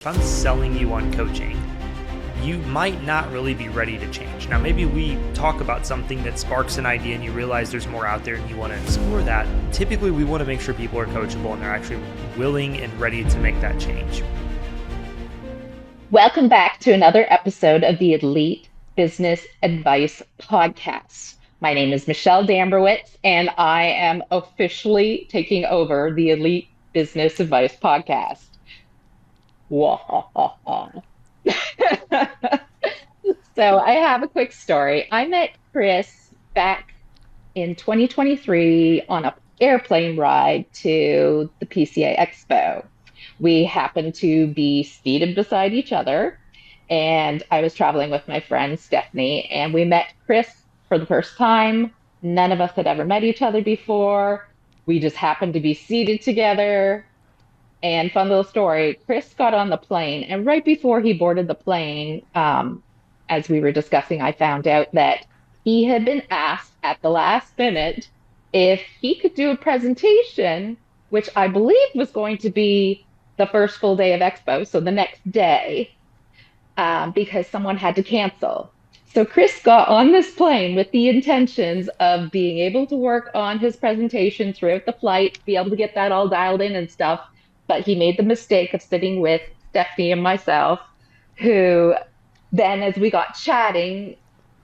If I'm selling you on coaching, you might not really be ready to change. Now, maybe we talk about something that sparks an idea and you realize there's more out there and you want to explore that. Typically, we want to make sure people are coachable and they're actually willing and ready to make that change. Welcome back to another episode of the Elite Business Advice Podcast. My name is Michelle Dambrowitz, and I am officially taking over the Elite Business Advice Podcast. So I have a quick story. I met Chris back in 2023 on an airplane ride to the PCA Expo. We happened to be seated beside each other, and I was traveling with my friend Stephanie, and we met Chris for the first time. None of us had ever met each other before. We just happened to be seated together. And fun little story, Chris got on the plane, and right before he boarded the plane, as we were discussing, I found out that he had been asked at the last minute if he could do a presentation, which I believe was going to be the first full day of Expo, so the next day, because someone had to cancel. So Chris got on this plane with the intentions of being able to work on his presentation throughout the flight, be able to get that all dialed in and stuff. But he made the mistake of sitting with Stephanie and myself, who then, as we got chatting,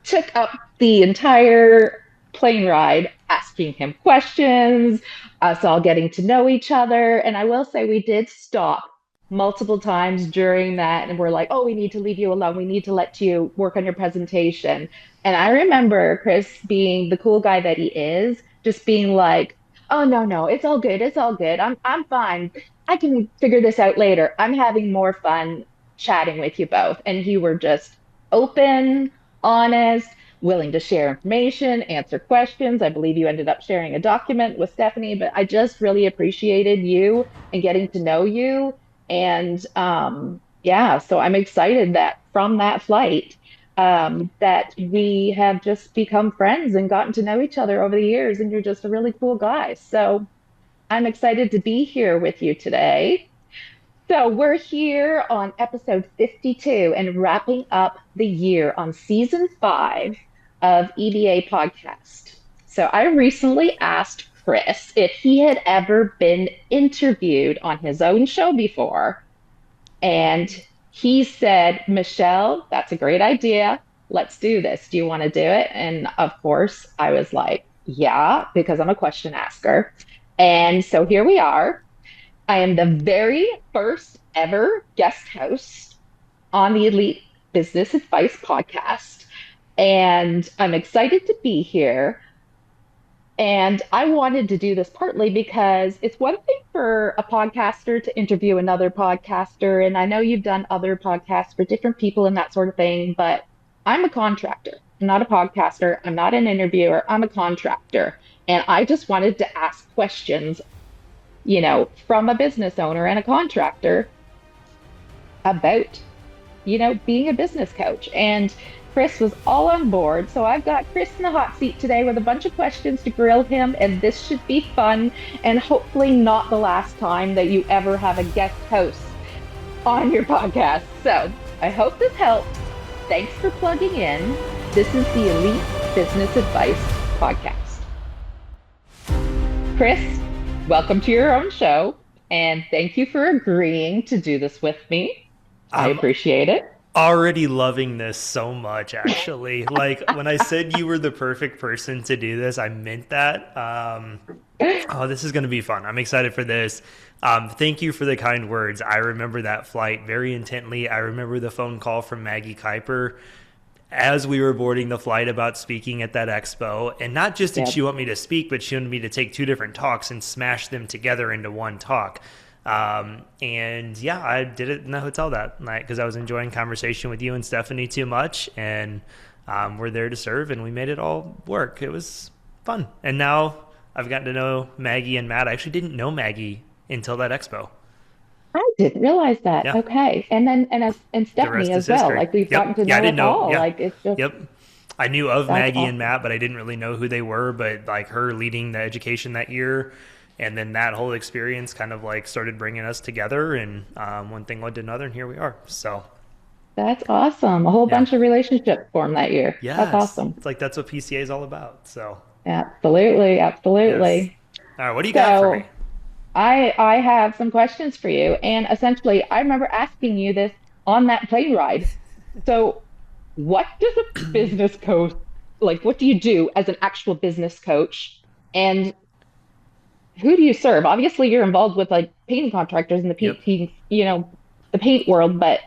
took up the entire plane ride, asking him questions, us all getting to know each other. And I will say we did stop multiple times during that. And we're like, oh, we need to leave you alone. We need to let you work on your presentation. And I remember Chris, being the cool guy that he is, just being like, oh, no, it's all good. It's all good. I'm fine. I can figure this out later. I'm having more fun chatting with you both. And you were just open, honest, willing to share information, answer questions. I believe you ended up sharing a document with Stephanie, but I just really appreciated you and getting to know you. And so I'm excited that from that flight, that we have just become friends and gotten to know each other over the years. And you're just a really cool guy. So I'm excited to be here with you today. So we're here on episode 52 and wrapping up the year on season 5 of EBA podcast. So I recently asked Chris if he had ever been interviewed on his own show before. And he said, Michelle, that's a great idea. Let's do this. Do you want to do it? And of course, I was like, yeah, because I'm a question asker. And so here we are. I am the very first ever guest host on the Elite Business Advice Podcast. And I'm excited to be here. And I wanted to do this partly because it's one thing for a podcaster to interview another podcaster. And I know you've done other podcasts for different people and that sort of thing, but I'm a contractor. I'm not a podcaster. I'm not an interviewer. I'm a contractor. And I just wanted to ask questions, from a business owner and a contractor about, being a business coach. And Chris was all on board. So I've got Chris in the hot seat today with a bunch of questions to grill him. And this should be fun and hopefully not the last time that you ever have a guest host on your podcast. So I hope this helps. Thanks for plugging in. This is the Elite Business Advice Podcast. Chris, welcome to your own show, and thank you for agreeing to do this with me. I appreciate it. Already loving this so much, actually. Like, when I said you were the perfect person to do this, I meant that. This is going to be fun. I'm excited for this. Thank you for the kind words. I remember that flight very intently. I remember the phone call from Maggie Kuiper as we were boarding the flight about speaking at that expo. And not just did she want me to speak, but she wanted me to take 2 different talks and smash them together into one talk. I did it in the hotel that night because I was enjoying conversation with you and Stephanie too much. And we're there to serve, and we made it all work. It was fun. And now I've gotten to know Maggie and Matt. I actually didn't know Maggie until that expo. I didn't realize that. Yeah. Okay. And then and Stephanie as well. History. Like we've gotten to know it all. Yeah. Like it's just I knew of Maggie awesome. and Matt, but I didn't really know who they were. But like her leading the education that year And then that whole experience kind of like started bringing us together, and one thing led to another, and here we are. So That's awesome. A whole yeah. bunch of relationships formed that year. That's Yes. awesome. It's like that's what PCA is all about. So Absolutely, yes. absolutely. All right, what do you got for me? So I have some questions for you. And essentially, I remember asking you this on that plane ride. So what does a business coach like? What do you do as an actual business coach? And who do you serve? Obviously, you're involved with like painting contractors in the Yep. the paint world, but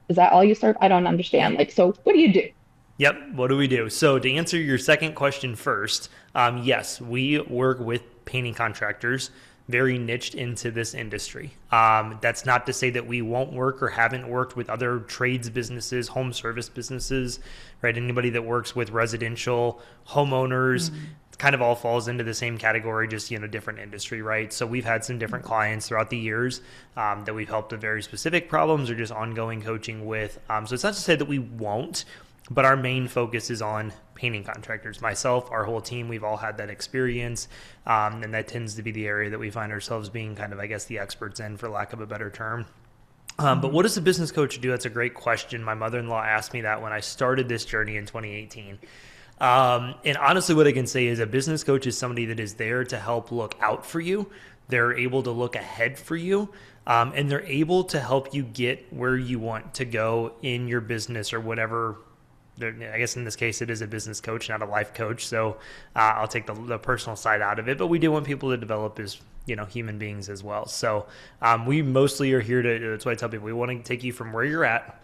is that all you serve? I don't understand. Yep. Like, so what do you do? Yep. What do we do? So to answer your second question first, yes, we work with painting contractors, very niched into this industry. That's not to say that we won't work or haven't worked with other trades businesses, home service businesses, right? Anybody that works with residential homeowners, Mm. kind of all falls into the same category, just different industry, right? So we've had some different clients throughout the years that we've helped with very specific problems or just ongoing coaching with. So it's not to say that we won't, but our main focus is on painting contractors. Myself, our whole team, we've all had that experience, and that tends to be the area that we find ourselves being kind of, I guess, the experts in, for lack of a better term. But what does a business coach do? That's a great question. My mother-in-law asked me that when I started this journey in 2018. And honestly, what I can say is a business coach is somebody that is there to help look out for you. They're able to look ahead for you, and they're able to help you get where you want to go in your business or whatever. I guess in this case, it is a business coach, not a life coach. So I'll take the personal side out of it. But we do want people to develop as human beings as well. So we mostly are here to. That's why I tell people we want to take you from where you're at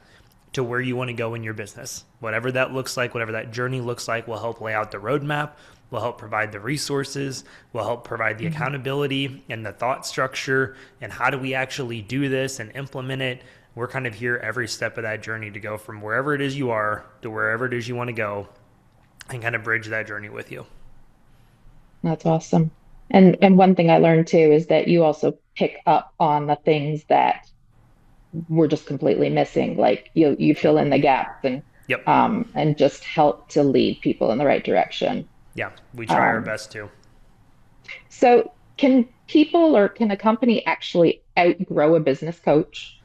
to where you want to go in your business. Whatever that looks like, whatever that journey looks like, we'll help lay out the roadmap. We'll help provide the resources. We'll help provide the Mhm. accountability and the thought structure. And how do we actually do this and implement it? We're kind of here every step of that journey to go from wherever it is you are to wherever it is you want to go, and kind of bridge that journey with you. That's awesome. And one thing I learned too is that you also pick up on the things that we're just completely missing. Like you Yep. fill in the gaps Yep. and just help to lead people in the right direction. Yeah. We try our Um, best to. so can people or can a company actually outgrow a business coach?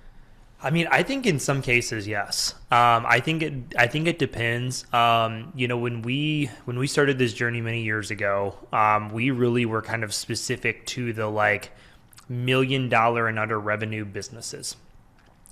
I mean, I think in some cases, yes. I think it depends. When we started this journey many years ago, we really were kind of specific to the like $1 million and under revenue businesses.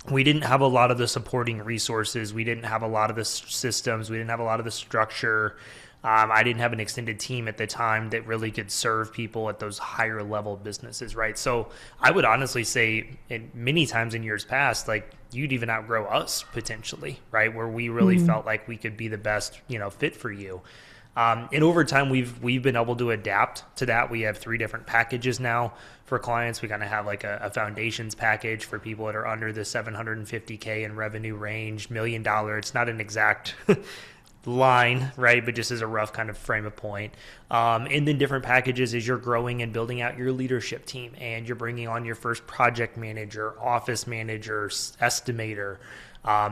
We didn't have a lot of the supporting resources. We didn't have a lot of the systems. We didn't have a lot of the structure. I didn't have an extended team at the time that really could serve people at those higher level businesses, right? So I would honestly say, many times in years past, like you'd even outgrow us potentially, right? Where we really Mm, felt like we could be the best, fit for you. And over time, we've been able to adapt to that. We have 3 different packages now for clients. We kind of have like a foundations package for people that are under the 750K in revenue range, $1 million. It's not an exact line, right? But just as a rough kind of frame of point. And then different packages as you're growing and building out your leadership team, and you're bringing on your first project manager, office manager, estimator.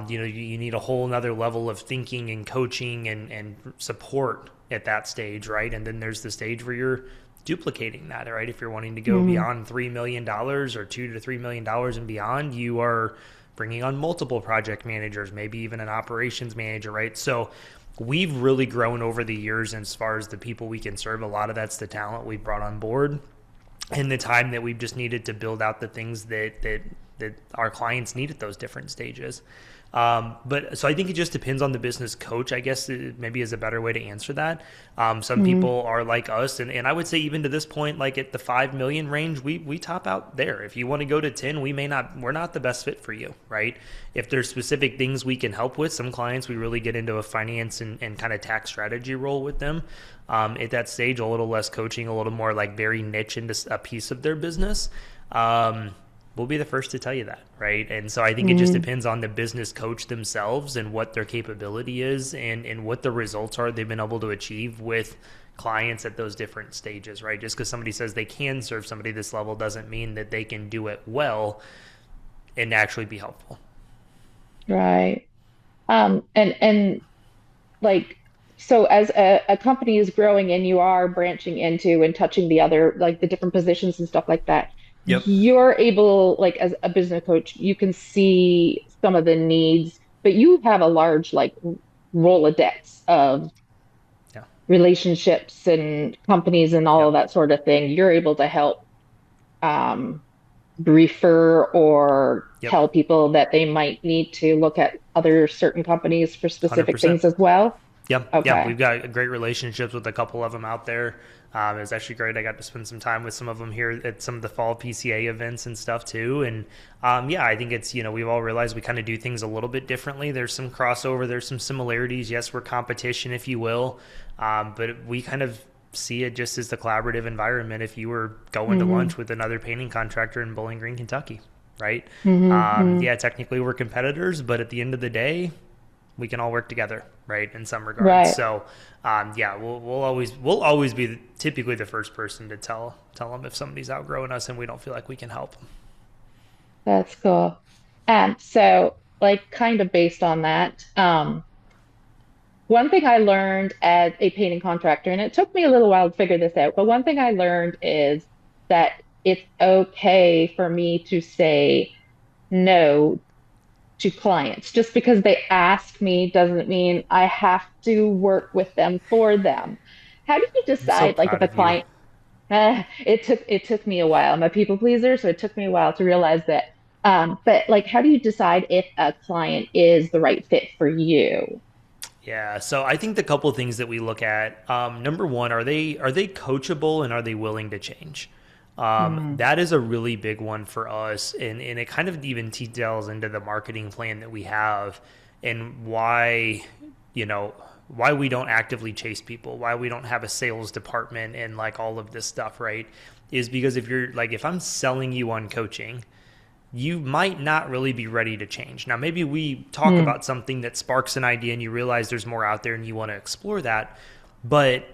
You need a whole nother level of thinking and coaching and support at that stage, right? And then there's the stage where you're duplicating that, right? If you're wanting to go mm, beyond $3 million or $2 to $3 million and beyond, you are bringing on multiple project managers, maybe even an operations manager, right? So we've really grown over the years as far as the people we can serve. A lot of that's the talent we've brought on board and the time that we've just needed to build out the things that our clients need at those different stages. But so I think it just depends on the business coach, I guess maybe is a better way to answer that. Some mm, people are like us, and I would say even to this point, like at the 5 million range, we top out there. If you want to go to 10, we're not the best fit for you, right? If there's specific things we can help with, some clients, we really get into a finance and kind of tax strategy role with them. At that stage, a little less coaching, a little more like very niche into a piece of their business. We'll be the first to tell you that, right? And so I think it just mm. depends on the business coach themselves and what their capability is and what the results are they've been able to achieve with clients at those different stages, right? Just because somebody says they can serve somebody this level doesn't mean that they can do it well and actually be helpful. Right. And like so as a company is growing and you are branching into and touching the other, like the different positions and stuff like that, Yep. you're able, like as a business coach, you can see some of the needs, but you have a large like Rolodex of Yeah. relationships and companies and all Yep. of that sort of thing. You're able to help um, refer or Yep. tell people that they might need to look at other certain companies for specific 100%. things as well. Yeah, yeah, Okay. we've got great relationships with a couple of them out there. It was actually great. I got to spend some time with some of them here at some of the fall PCA events and stuff too. And yeah, I think it's, we've all realized we kind of do things a little bit differently. There's some crossover, there's some similarities. Yes, we're competition, if you will, but we kind of see it just as the collaborative environment if you were going to Hmm. lunch with another painting contractor in Bowling Green, Kentucky, right? Hmm. Yeah, technically we're competitors, but at the end of the day, we can all work together, right? In some regards. Right. So, yeah, we'll always be typically the first person to tell them if somebody's outgrowing us and we don't feel like we can help. That's cool. And so, like, kind of based on that, one thing I learned as a painting contractor, and it took me a little while to figure this out, but one thing I learned is that it's okay for me to say no to clients. Just because they ask me doesn't mean I have to work with them for them. How do you I'm so decide, like, if proud a of you. client, it took me a while. I'm a people pleaser, so it took me a while to realize that. But like, how do you decide if a client is the right fit for you? Yeah, so I think the couple of things that we look at, number one, are they coachable and are they willing to change? Mm, That is a really big one for us, and it kind of even details into the marketing plan that we have, and you know, why we don't actively chase people, why we don't have a sales department, and like all of this stuff, right? Is because if I'm selling you on coaching, you might not really be ready to change. Now, maybe we talk mm, about something that sparks an idea and you realize there's more out there and you want to explore that. But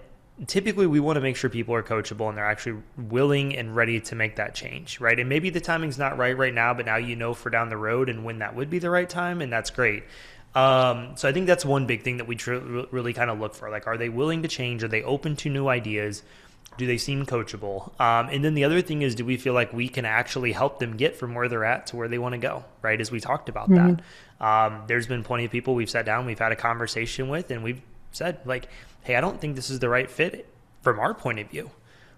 typically, we want to make sure people are coachable and they're actually willing and ready to make that change, right? And maybe the timing's not right now, but now you know for down the road and when that would be the right time, and that's great. So I think that's one big thing that we really kind of look for. Like, are they willing to change? Are they open to new ideas? Do they seem coachable? And then the other thing is, do we feel like we can actually help them get from where they're at to where they want to go, right? As we talked about that. mm, There's been plenty of people we've sat down, we've had a conversation with, and we've said, like, hey, I don't think this is the right fit from our point of view.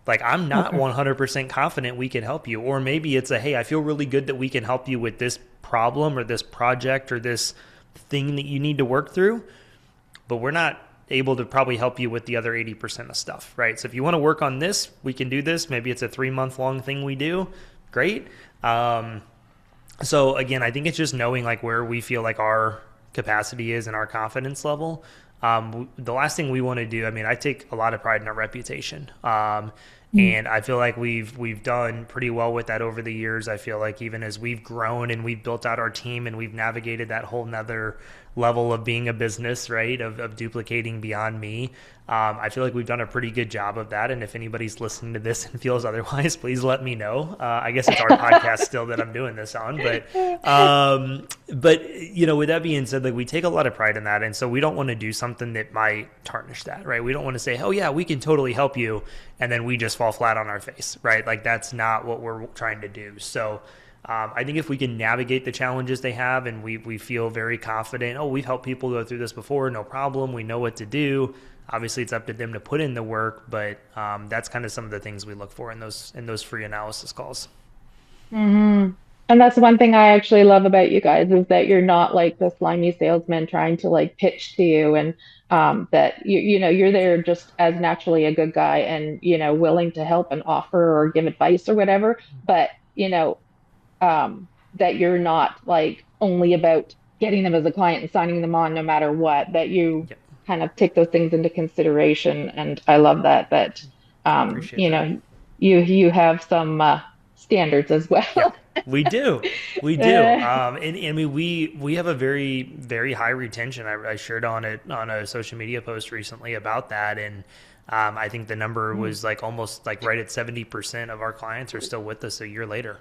Like, I'm not okay. 100% confident we can help you. Or maybe it's hey, I feel really good that we can help you with this problem or this project or this thing that you need to work through, but we're not able to probably help you with the other 80% of stuff, right? So if you want to work on this, we can do this. Maybe it's a 3 month long thing we do. Great. So again, I think it's just knowing like where we feel like our capacity is and our confidence level. The last thing we want to do, I mean, I take a lot of pride in our reputation. Mm, And I feel like we've done pretty well with that over the years. I feel like even as we've grown and we've built out our team and we've navigated that whole nother level of being a business, right? Of duplicating beyond me. I feel like we've done a pretty good job of that. And if anybody's listening to this and feels otherwise, please let me know. I guess it's our podcast still that I'm doing this on, but with that being said, like we take a lot of pride in that, and so we don't want to do something that might tarnish that, right? We don't want to say, "Oh yeah, we can totally help you," and then we just fall flat on our face, right? Like that's not what we're trying to do. So I think if we can navigate the challenges they have and we feel very confident, oh, we've helped people go through this before, no problem, we know what to do. Obviously, it's up to them to put in the work, but that's kind of some of the things we look for in those free analysis calls. hmm. And that's one thing I actually love about you guys is that you're not like the slimy salesman trying to like pitch to you, and that you're there just as naturally a good guy and willing to help and offer or give advice or whatever, but that you're not like only about getting them as a client and signing them on no matter what, that you Yep, kind of take those things into consideration. And I love that I appreciate that. you have some standards as Yeah, well. we do. Uh, And I mean, we have a very very high retention. I shared on it on a social media post recently about that, and I think the number was like almost like right at 70% of our clients are still with us a year later.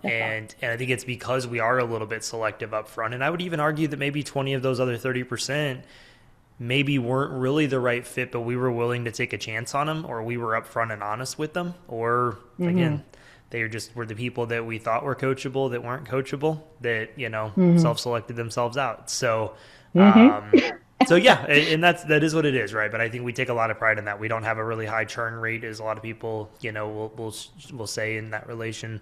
that's awesome. And I think it's because we are a little bit selective up front. And I would even argue that maybe 20 of those other 30% maybe weren't really the right fit, but we were willing to take a chance on them, or we were upfront and honest with them, or Mm-hmm. again, they just were the people that we thought were coachable that weren't coachable, that, Mm-hmm. self-selected themselves out. So, Mm-hmm. so yeah, and that is what it is, right? But I think we take a lot of pride in that. We don't have a really high churn rate, as a lot of people, will say in that relation.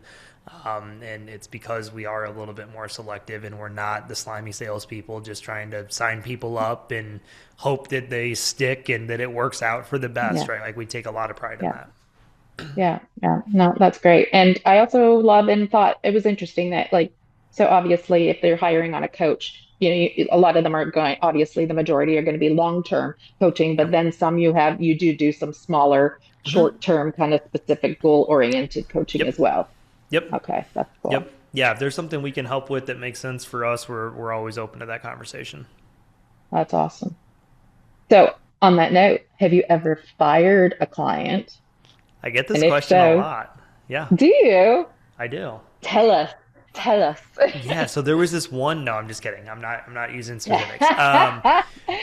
And it's because we are a little bit more selective, and we're not the slimy salespeople just trying to sign people up and hope that they stick and that it works out for the best, Yeah. right? Like we take a lot of pride in Yeah. that. Yeah, yeah, no, that's great. And I also love and thought it was interesting that like, so obviously if they're hiring on a coach, a lot of them are going, obviously the majority are going to be long-term coaching, but Yep. then some you do some smaller, Hmm. short-term kind of specific goal-oriented coaching Yep. as well. Yep. Okay, that's Yep. cool. Yeah. If there's something we can help with that makes sense for us, we're always open to that conversation. That's awesome. So on that note, have you ever fired a client? I get this And if question a so, lot. Yeah, do you? I do. Tell us. Tell us. Yeah, so there was this one. No, I'm just kidding. I'm not using specifics.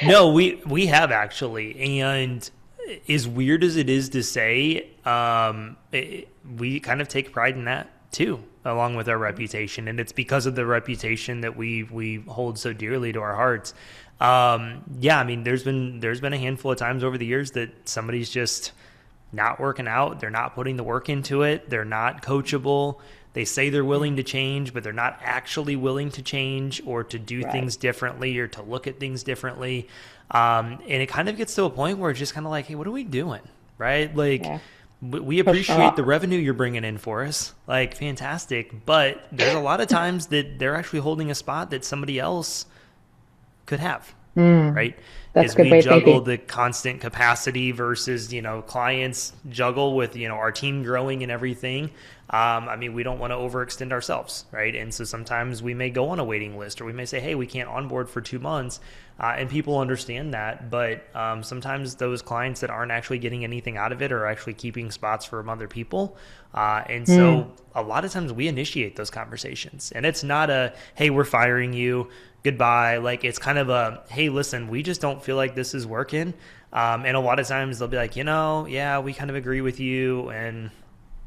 No, we have actually, and as weird as it is to say, we kind of take pride in that too, along with our reputation, and it's because of the reputation that we hold so dearly to our hearts. Yeah, I mean, there's been a handful of times over the years that somebody's just not working out. They're not putting the work into it. They're not coachable. They say they're willing to change, but they're not actually willing to change or to do Right. things differently or to look at things differently. And it kind of gets to a point where it's just kind of like, hey, what are we doing? Right? Like, Yeah. we For appreciate the sure. revenue you're bringing in for us. Like, fantastic. But there's a lot of times that they're actually holding a spot that somebody else could have, Mm, right? that's As a good we way of juggle thinking. the constant capacity versus, clients juggle with, our team growing and everything. I mean, we don't want to overextend ourselves, right? And so sometimes we may go on a waiting list, or we may say, hey, we can't onboard for 2 months. And people understand that. But sometimes those clients that aren't actually getting anything out of it are actually keeping spots from other people. And Mm, so a lot of times we initiate those conversations, and it's not a, hey, we're firing you, goodbye. Like, it's kind of a, hey, listen, we just don't feel like this is working. And a lot of times they'll be like, yeah, we kind of agree with you, and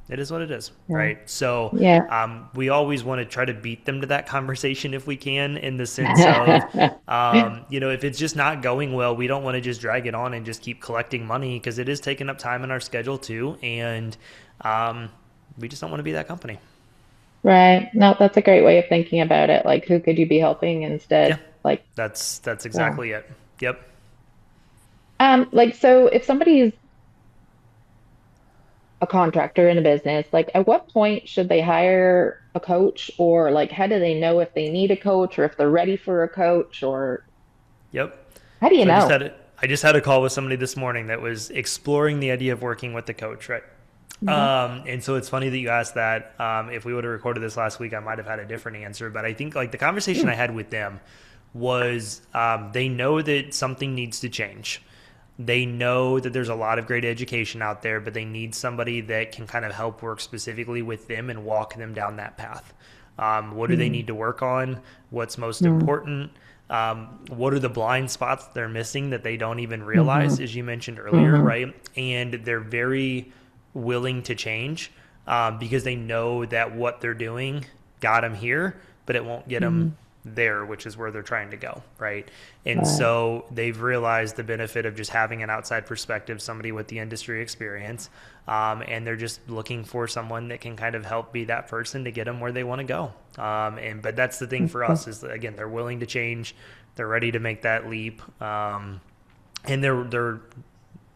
it is what it is, yeah. right? So Yeah. we always want to try to beat them to that conversation if we can, in the sense of, if it's just not going well, we don't want to just drag it on and just keep collecting money, because it is taking up time in our schedule too. And we just don't want to be that company. Right. No, that's a great way of thinking about it. Like, who could you be helping Yeah, instead? Like, that's yeah. exactly it. Yep. Like, so if somebody's a contractor in a business, like, at what point should they hire a coach, or like, how do they know if they need a coach or if they're ready for a coach, or Yep. how do you So know? I just had a call with somebody this morning that was exploring the idea of working with the coach, right? Hmm. And so it's funny that you asked that. If we would have recorded this last week, I might have had a different answer. But I think, like, the conversation I had with them was, they know that something needs to change. They know that there's a lot of great education out there, but they need somebody that can kind of help work specifically with them and walk them down that path. What do they Mm, need to work on? What's most mm, important? What are the blind spots they're missing that they don't even hmm, realize, as you mentioned earlier, hmm. right? And they're very willing to change, because they know that what they're doing got them here, but it won't get them Hmm. there, which is where they're trying to go, right? And Right. so they've realized the benefit of just having an outside perspective, somebody with the industry experience, and they're just looking for someone that can kind of help be that person to get them where they want to go. But that's the thing That's for cool. us, is that, again, they're willing to change, they're ready to make that leap, and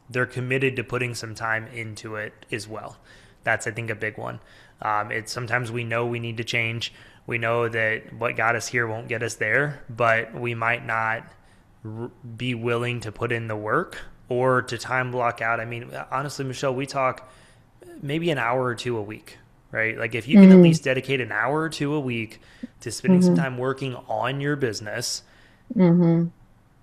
they're committed to putting some time into it as well. That's, I think, a big one. It's sometimes we know we need to change. We know that what got us here won't get us there, but we might not be willing to put in the work or to time block out. I mean, honestly, Michelle, we talk maybe an hour or two a week, right? Like, if you can at Hmm. least dedicate an hour or two a week to spending some Hmm. time working on your business, Hmm.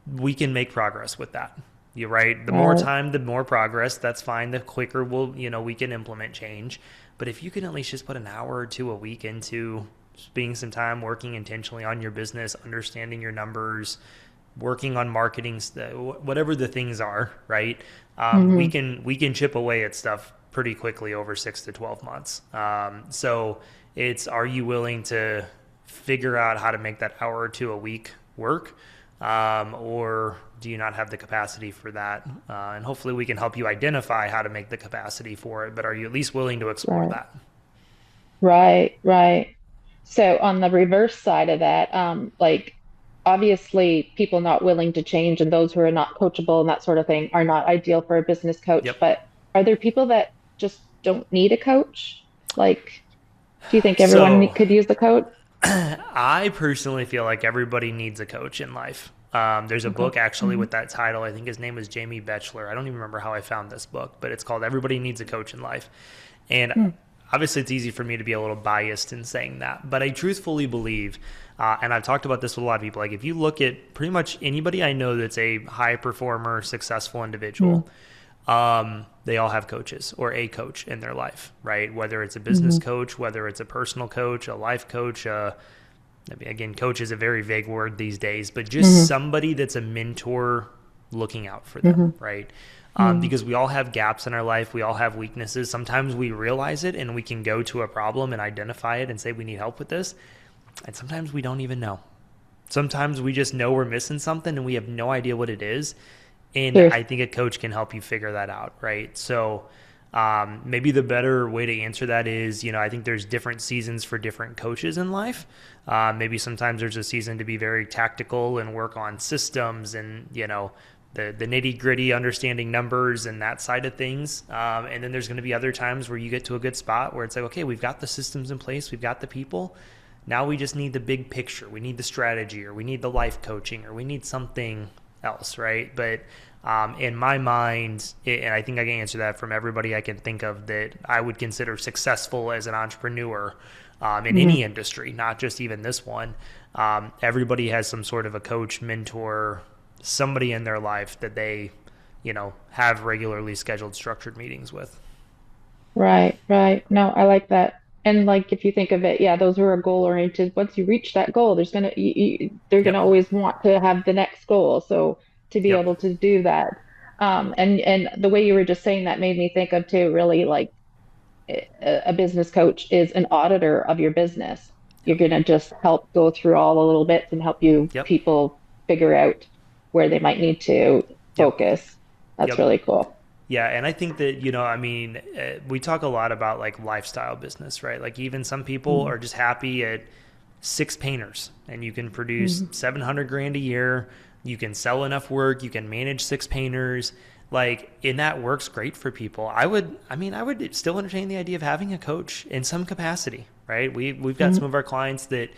we can make progress with that. You're right. The more Right. time, the more progress. That's fine. The quicker we can implement change. But if you can at least just put an hour or two a week into spending some time working intentionally on your business, understanding your numbers, working on marketing, whatever the things are, right? We Hmm. can chip away at stuff pretty quickly over 6 to 12 months. So it's, are you willing to figure out how to make that hour or two a week work? Or do you not have the capacity for that? And hopefully we can help you identify how to make the capacity for it, but are you at least willing to explore Right. that? Right. Right. So on the reverse side of that, like obviously people not willing to change and those who are not coachable and that sort of thing are not ideal for a business coach. Yep. But are there people that just don't need a coach? Like, do you think everyone So could use a coach? I personally feel like everybody needs a coach in life. There's a Okay. book actually Hmm. with that title. I think his name was Jamie Betchler. I don't even remember how I found this book, but it's called Everybody Needs a Coach in Life. And obviously, it's easy for me to be a little biased in saying that, but I truthfully believe, and I've talked about this with a lot of people, like if you look at pretty much anybody I know that's a high performer, successful individual, they all have coaches or a coach in their life, right? Whether it's a business Hmm. coach, whether it's a personal coach, a life coach, I mean, again, coach is a very vague word these days, but just Hmm. somebody that's a mentor looking out for them, Hmm. right? Hmm. Because we all have gaps in our life. We all have weaknesses. Sometimes we realize it and we can go to a problem and identify it and say, we need help with this. And sometimes we don't even know. Sometimes we just know we're missing something and we have no idea what it is. And Cheers. I think a coach can help you figure that out, right? So maybe the better way to answer that is, I think there's different seasons for different coaches in life. Maybe sometimes there's a season to be very tactical and work on systems and, the nitty gritty understanding numbers and that side of things. And then there's going to be other times where you get to a good spot where it's like, okay, we've got the systems in place. We've got the people. Now we just need the big picture. We need the strategy, or we need the life coaching, or we need something else, right? But in my mind, and I think I can answer that from everybody I can think of that I would consider successful as an entrepreneur in Hmm. any industry, not just even this one. Everybody has some sort of a coach, mentor, somebody in their life that they, have regularly scheduled structured meetings with. Right, right. No, I like that. And like if you think of it, yeah, those who are goal oriented, once you reach that goal, they're gonna Yep. always want to have the next goal. So to be Yep. able to do that, and the way you were just saying that made me think of too, really like a business coach is an auditor of your business. You're gonna just help go through all the little bits and help you Yep. people figure out where they might need to Yep. focus. That's Yep. really cool. Yeah, and I think that, I mean, we talk a lot about like lifestyle business, right? Like even some people Mm-hmm. are just happy at six painters and you can produce Mm-hmm. 700 grand a year. You can sell enough work, you can manage six painters. Like, and that works great for people. I would still entertain the idea of having a coach in some capacity, right? We've got some of our clients that,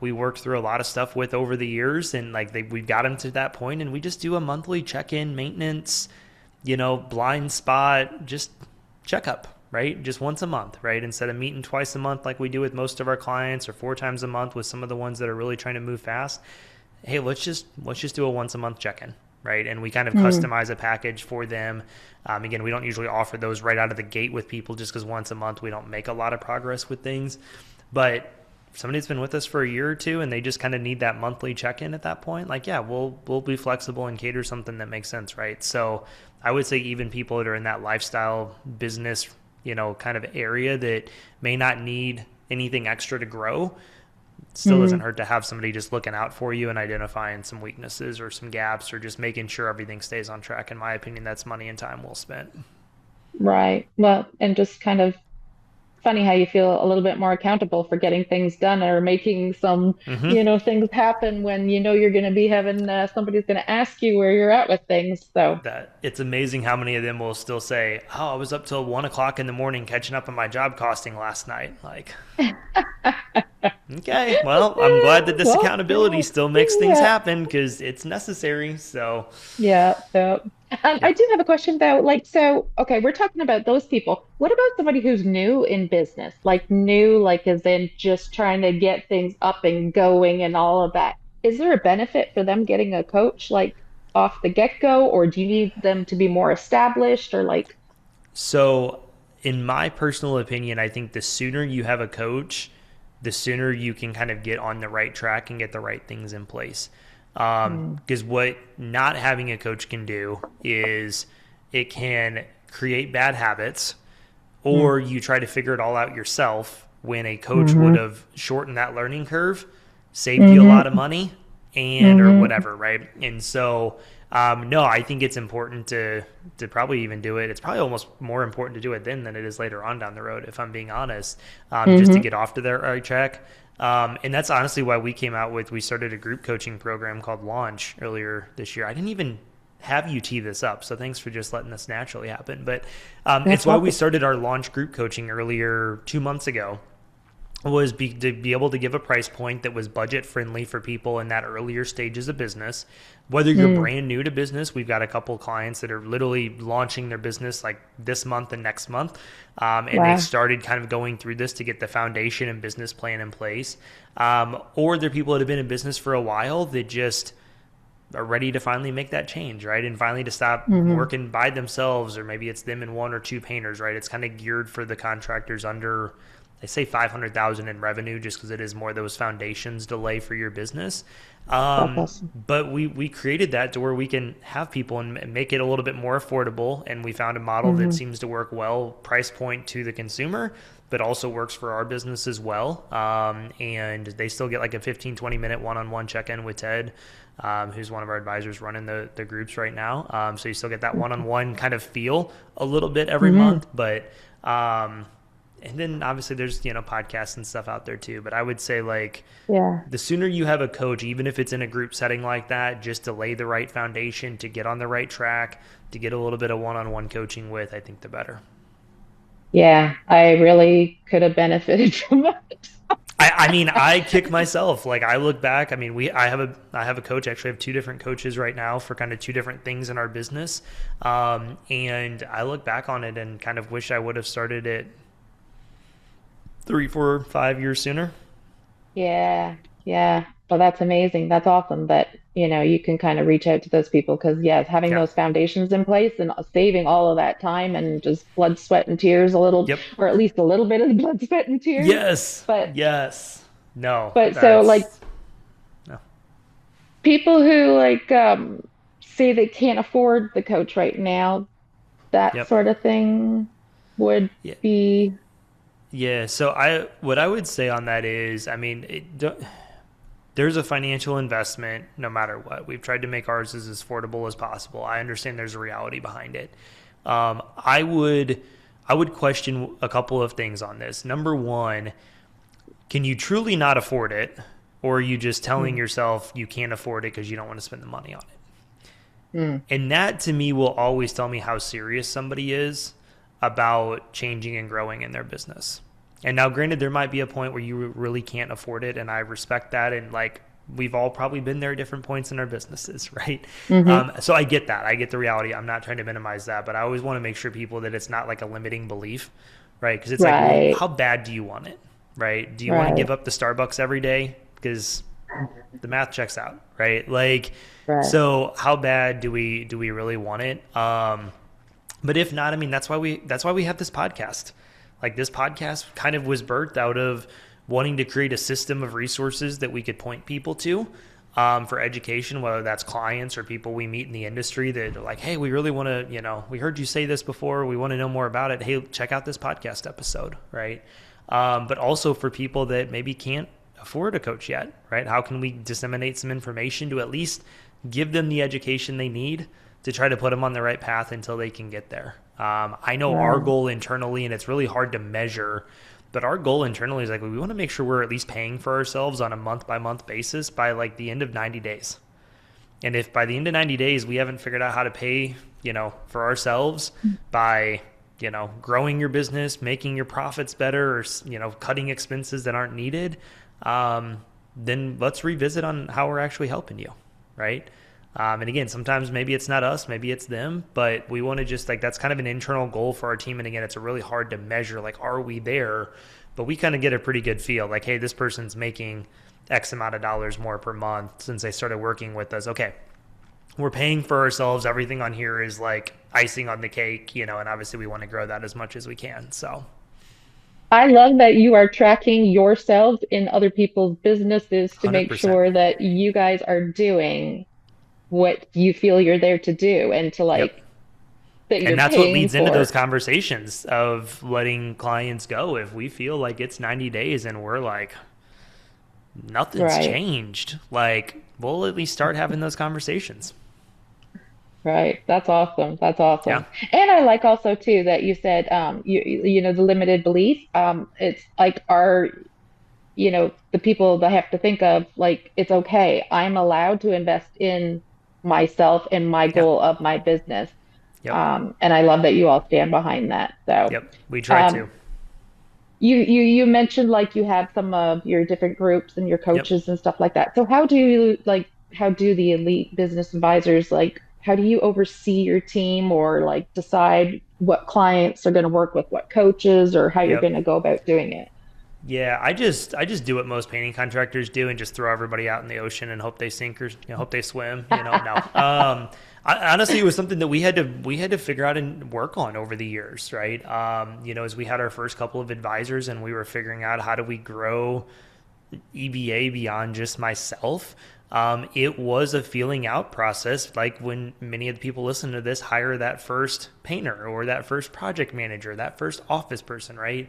we worked through a lot of stuff with over the years and like we've got them to that point and we just do a monthly check-in maintenance, blind spot, just checkup, right? Just once a month, right? Instead of meeting twice a month like we do with most of our clients or four times a month with some of the ones that are really trying to move fast. Hey, let's just do a once a month check-in, right? And we kind of Mm-hmm. customize a package for them. Again, we don't usually offer those right out of the gate with people just because once a month we don't make a lot of progress with things. But if somebody's been with us for a year or two and they just kind of need that monthly check-in at that point, like, yeah, we'll be flexible and cater something that makes sense, right? So I would say even people that are in that lifestyle business, kind of area that may not need anything extra to grow, still doesn't Mm-hmm. hurt to have somebody just looking out for you and identifying some weaknesses or some gaps or just making sure everything stays on track. In my opinion, that's money and time well spent. Right. Well, and just kind of funny how you feel a little bit more accountable for getting things done or making some, Mm-hmm. things happen when you know you're going to be having somebody's going to ask you where you're at with things. So, That it's amazing how many of them will still say, "Oh, I was up till 1 o'clock in the morning catching up on my job costing last night." Like, okay, well, I'm glad that this well, accountability still makes things yeah, happen because it's necessary. So, yeah. So, I yep. do have a question though. Like, so, okay, we're talking about those people. What about somebody who's new in business? Like new, like as in just trying to get things up and going and all of that. Is there a benefit for them getting a coach like off the get-go, or do you need them to be more established or like, So, in my personal opinion, I think the sooner you have a coach, the sooner you can kind of get on the right track and get the right things in place. Mm, Because what not having a coach can do is it can create bad habits, mm, or you try to figure it all out yourself when a coach would mhm, have shortened that learning curve, saved you a lot of mhm, money, and or mhm, whatever, right? And so, no, I think it's important to probably even do it. It's probably almost more important to do it then than it is later on down the road, if I'm being honest, just to mhm. get off to the right track. And that's honestly why we started a group coaching program called Launch earlier this year. I didn't even have you tee this up, so thanks for just letting this naturally happen. But it's That's why we awesome. started our Launch group coaching earlier 2 months ago, was to be able to give a price point that was budget friendly for people in that earlier stages of business. Whether you're Mm, brand new to business, we've got a couple clients that are literally launching their business like this month and next month. And they've wow. started kind of going through this to get the foundation and business plan in place. Or they're people that have been in business for a while that just are ready to finally make that change, right? And finally to stop Mhm, working by themselves, or maybe it's them and one or two painters, right? It's kind of geared for the contractors under, I say 500,000 in revenue, just because it is more those foundations to lay for your business. that's awesome. But we created that to where we can have people and make it a little bit more affordable. And we found a model that Mhm, seems to work well, price point to the consumer, but also works for our business as well. And they still get like a 15, 20-minute one-on-one check-in with Ted, who's one of our advisors running the groups right now. So you still get that one-on-one kind of feel a little bit every mhm. month, but and then obviously there's, podcasts and stuff out there too. But I would say, like, Yeah. the sooner you have a coach, even if it's in a group setting like that, just to lay the right foundation, to get on the right track, to get a little bit of one-on-one coaching with, I think the better. Yeah, I really could have benefited from that. I mean, I kick myself. Like, I look back. I mean, I have a coach. Actually, I have two different coaches right now for kind of two different things in our business. And I look back on it and kind of wish I would have started it 3, 4, 5 years sooner. Yeah, yeah. Well, that's amazing. That's awesome that, you can kind of reach out to those people because, yes, having Yeah. those foundations in place and saving all of that time and just blood, sweat, and tears a little, Yep. or at least a little bit of blood, sweat, and tears. Yes. But, Yes. No. but so like That's no. people who say they can't afford the coach right now, that Yep. sort of thing would Yeah. be, Yeah. So what I would say on that is, I mean, there's a financial investment no matter what. We've tried to make ours as affordable as possible. I understand there's a reality behind it. Um, I would I would question a couple of things on this. Number one, can you truly not afford it, or are you just telling mm, yourself you can't afford it because you don't want to spend the money on it? mm, And that to me will always tell me how serious somebody is about changing and growing in their business. And now, granted, there might be a point where you really can't afford it, and I respect that. And like, we've all probably been there at different points in our businesses, right? hmm, So I get that. I get the reality. I'm not trying to minimize that, but I always want to make sure people that it's not like a limiting belief, right? Because it's like, well, right, how bad do you want it, right? Do you want to give right, up the Starbucks every day? Because the math checks out, right? Like, right. so how bad do we really want it? But if not, I mean, that's why we have this podcast. Like, this podcast kind of was birthed out of wanting to create a system of resources that we could point people to, for education, whether that's clients or people we meet in the industry that are like, hey, we really want to, we heard you say this before, we want to know more about it. Hey, check out this podcast episode, right? But also for people that maybe can't afford a coach yet, right? How can we disseminate some information to at least give them the education they need to try to put them on the right path until they can get there? I know our Right. goal internally, and it's really hard to measure, but our goal internally is like, we want to make sure we're at least paying for ourselves on a month by month basis by like the end of 90 days. And if by the end of 90 days we haven't figured out how to pay, for ourselves by, growing your business, making your profits better, or, cutting expenses that aren't needed, then let's revisit on how we're actually helping you, right? And again, sometimes maybe it's not us, maybe it's them, but we want to just like, that's kind of an internal goal for our team. And again, it's really hard to measure, like, are we there? But we kind of get a pretty good feel like, hey, this person's making X amount of dollars more per month since they started working with us. Okay, we're paying for ourselves. Everything on here is like icing on the cake, and obviously we want to grow that as much as we can. So I love that you are tracking yourself in other people's businesses to make 100%. sure that you guys are doing what you feel you're there to do and to Yep. like that And you're that's what paying leads into those for. conversations of letting clients go. If we feel like it's 90 days and we're like, nothing's Right. changed, like, we'll at least start having those conversations. Right. That's awesome. That's Yeah. awesome. And I like also too that you said you know the limited belief. It's like our the people that have to think of like it's okay. I'm allowed to invest in myself and my Yeah. goal of my business. Yep. And I love that you all stand behind that. So Yep. We try um to. you mentioned like you have some of your different groups and your Yep. coaches and stuff like that. So how do you like how do the elite business advisors like how do you oversee your team or like decide what clients are going to work with what coaches or how you're Yep. going to go about doing it? Yeah, I just do what most painting contractors do and just throw everybody out in the ocean and hope they sink or hope they swim. No. Honestly, it was something that we had to figure out and work on over the years, right? As we had our first couple of advisors and we were figuring out how do we grow EBA beyond just myself. It was a feeling out process, like when many of the people listening to this hire that first painter or that first project manager, that first office person, right?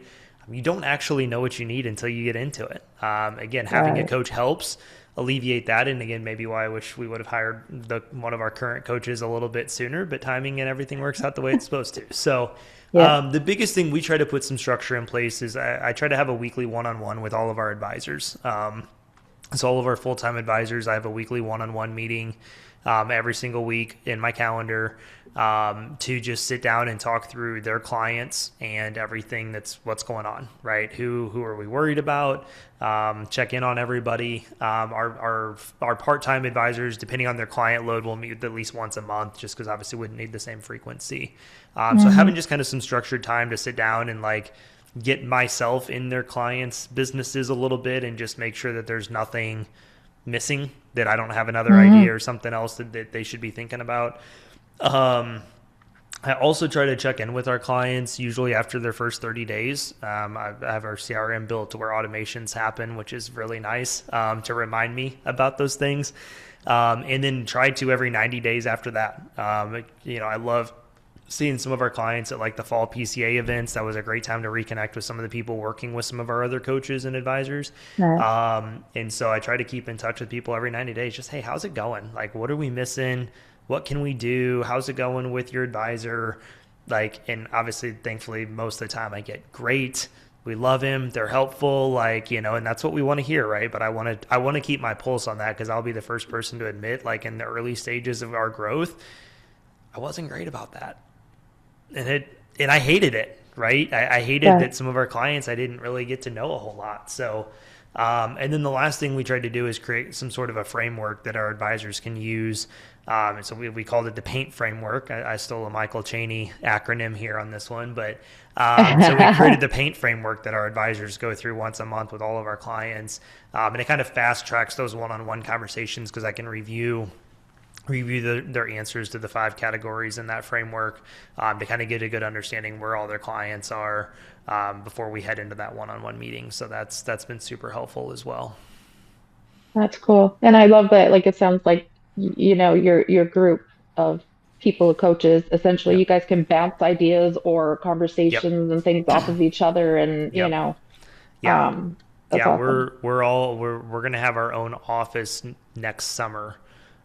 You don't actually know what you need until you get into it. Again, having a Right. coach helps alleviate that. And again, maybe why I wish we would have hired one of our current coaches a little bit sooner, but timing and everything works out the way it's supposed to. So Yeah. the biggest thing we try to put some structure in place is I try to have a weekly one-on-one with all of our advisors. So all of our full-time advisors, I have a weekly one-on-one meeting every single week in my calendar to just sit down and talk through their clients and everything that's what's going on, right? Who are we worried about? Check in on everybody. Our part-time advisors, depending on their client load, will meet at least once a month, just because obviously wouldn't need the same frequency. So Hmm. having just kind of some structured time to sit down and like get myself in their clients' businesses a little bit and just make sure that there's nothing missing, that I don't have another idea Hmm. or something else that they should be thinking about. Um, I also try to check in with our clients usually after their first 30 days. I have our CRM built to where automations happen, which is really nice to remind me about those things. And then try to every 90 days after that. I love seeing some of our clients at like the fall PCA events. That was a great time to reconnect with some of the people working with some of our other coaches and advisors. Nice. And so I try to keep in touch with people every 90 days. Just, hey, how's it going? Like, what are we missing? What can we do? How's it going with your advisor? Like, and obviously, thankfully, most of the time I get great. We love him. They're helpful. Like, and that's what we want to hear, right? But I want to keep my pulse on that because I'll be the first person to admit, like in the early stages of our growth, I wasn't great about that, and I hated it. Right? I hated Right. that some of our clients I didn't really get to know a whole lot. So, and then the last thing we tried to do is create some sort of a framework that our advisors can use. And so we called it the PAINT framework. I stole a Michael Chaney acronym here on this one, but so we created the PAINT framework that our advisors go through once a month with all of our clients, and it kind of fast tracks those one-on-one conversations because I can review their answers to the 5 categories in that framework to kind of get a good understanding where all their clients are before we head into that one-on-one meeting. So that's been super helpful as well. That's cool. And I love that like it sounds like your group of people, coaches, essentially you Yep. guys can bounce ideas or Yep. conversations and things off of each other and Yep. Yeah. um that's Yeah. awesome. We're gonna have our own office next summer,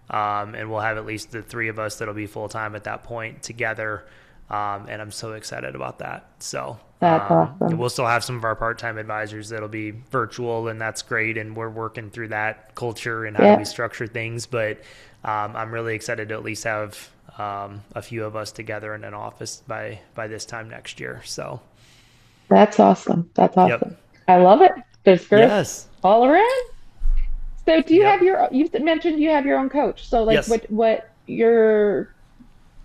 and we'll have at least the 3 of us that'll be full time at that point together. And I'm so excited about that. So That's awesome. we'll still have some of our part-time advisors that'll be virtual, and that's great. And we're working through that culture and how do we Yeah, structure things. But I'm really excited to at least have a few of us together in an office by this time next year. So, that's awesome. That's yep, awesome. I love it. There's growth yes, all around. So do you have yep, you mentioned you have your own coach. So like yes. what your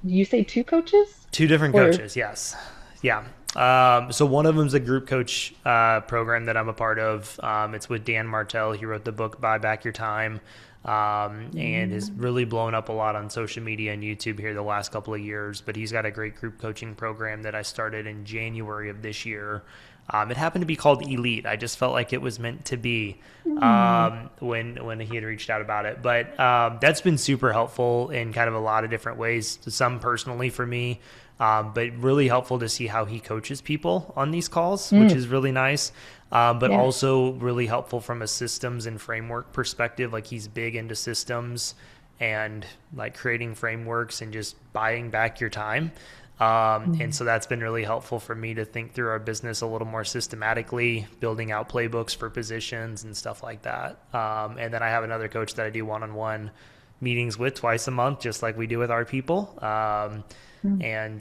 you say 2 coaches 2 different or coaches, yes. Yeah. So one of them is a group coach program that I'm a part of. It's with Dan Martell. He wrote the book Buy Back Your Time, and has really blown up a lot on social media and YouTube here the last couple of years. But he's got a great group coaching program that I started in January of this year. It happened to be called Elite. I just felt like it was meant to be Hmm. when he had reached out about it. But that's been super helpful in kind of a lot of different ways. Some personally for me, but really helpful to see how he coaches people on these calls, which Mm. is really nice. But Yeah. also really helpful from a systems and framework perspective. Like he's big into systems and like creating frameworks and just buying back your time. And Mm. so that's been really helpful for me to think through our business a little more systematically, building out playbooks for positions and stuff like that. And then I have another coach that I do one-on-one meetings with twice a month, just like we do with our people. Mm. And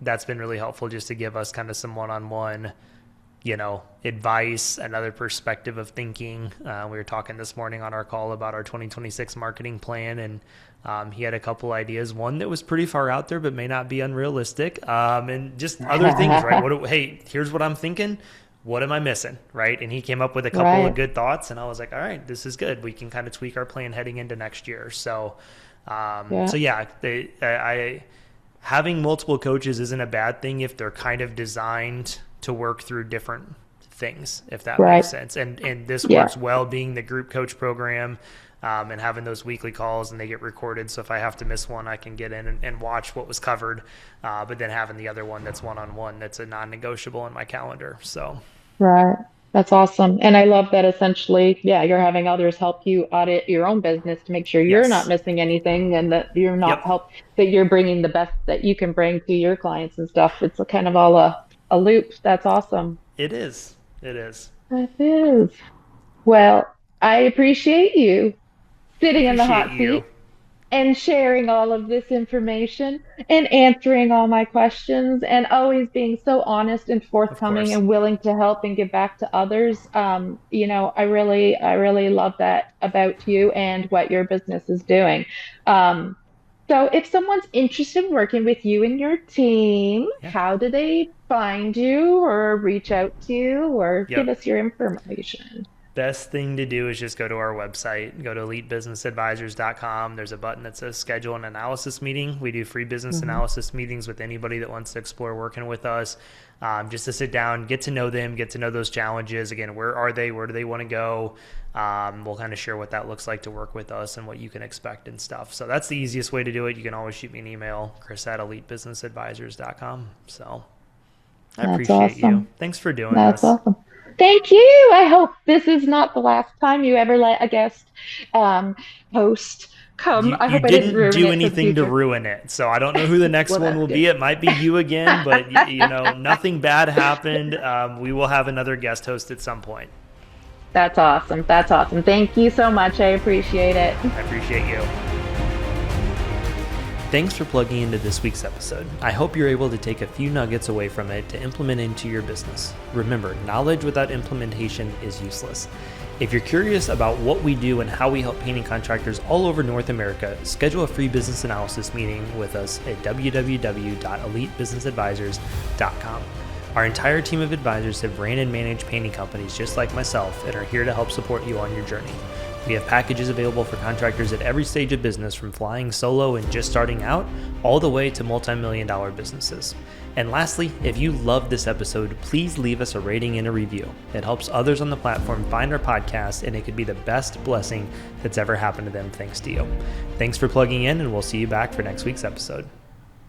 that's been really helpful just to give us kind of some one-on-one, advice, another perspective of thinking. We were talking this morning on our call about our 2026 marketing plan, and he had a couple ideas. One that was pretty far out there, but may not be unrealistic, and just other things, right? Hey, here's what I'm thinking. What am I missing, right? And he came up with a couple of Right. good thoughts, and I was like, all right, this is good. We can kind of tweak our plan heading into next year. Yeah. So yeah, having multiple coaches isn't a bad thing if they're kind of designed to work through different things, if that Right. makes sense. And this Yeah. works well being the group coach program, and having those weekly calls, and they get recorded. So if I have to miss one, I can get in and watch what was covered. But then having the other one that's one-on-one, that's a non-negotiable in my calendar. So Right. That's awesome. And I love that essentially, yeah, you're having others help you audit your own business to make sure you're not yes. missing anything and that you're not Yep. that you're bringing the best that you can bring to your clients and stuff. It's a kind of all a loop. That's awesome. It is. It is. It is. Well, I appreciate you I sitting in the appreciate hot you. seat and sharing all of this information and answering all my questions and always being so honest and Of forthcoming course. and willing to help and give back to others. I really love that about you and what your business is doing. Um, so if someone's interested in working with you and your team, Yeah. how do they find you or reach out to you or give Yep. us your information? Best thing to do is just go to our website, go to elitebusinessadvisors.com. There's a button that says schedule an analysis meeting. We do free business Mhm. analysis meetings with anybody that wants to explore working with us, just to sit down, get to know them, get to know those challenges. Again, where are they? Where do they want to go? We'll kind of share what that looks like to work with us and what you can expect and stuff. So that's the easiest way to do it. You can always shoot me an email, chris@elitebusinessadvisors.com. So I That's appreciate you. awesome. Thanks for doing That's this. awesome. Thank you. I hope this is not the last time you ever let a guest um, host come. You I you hope I didn't didn't ruin do it for the anything to future. ruin it, so I don't know who the next Well, one that's will good. be. It might be you again, but nothing bad happened. We will have another guest host at some point. That's awesome. That's awesome. Thank you so much. I appreciate it. I appreciate you. Thanks for plugging into this week's episode. I hope you're able to take a few nuggets away from it to implement into your business. Remember, knowledge without implementation is useless. If you're curious about what we do and how we help painting contractors all over North America, schedule a free business analysis meeting with us at www.elitebusinessadvisors.com. Our entire team of advisors have ran and managed painting companies just like myself and are here to help support you on your journey. We have packages available for contractors at every stage of business, from flying solo and just starting out, all the way to multi-million-dollar businesses. And lastly, if you loved this episode, please leave us a rating and a review. It helps others on the platform find our podcast, and it could be the best blessing that's ever happened to them thanks to you. Thanks for plugging in, and we'll see you back for next week's episode.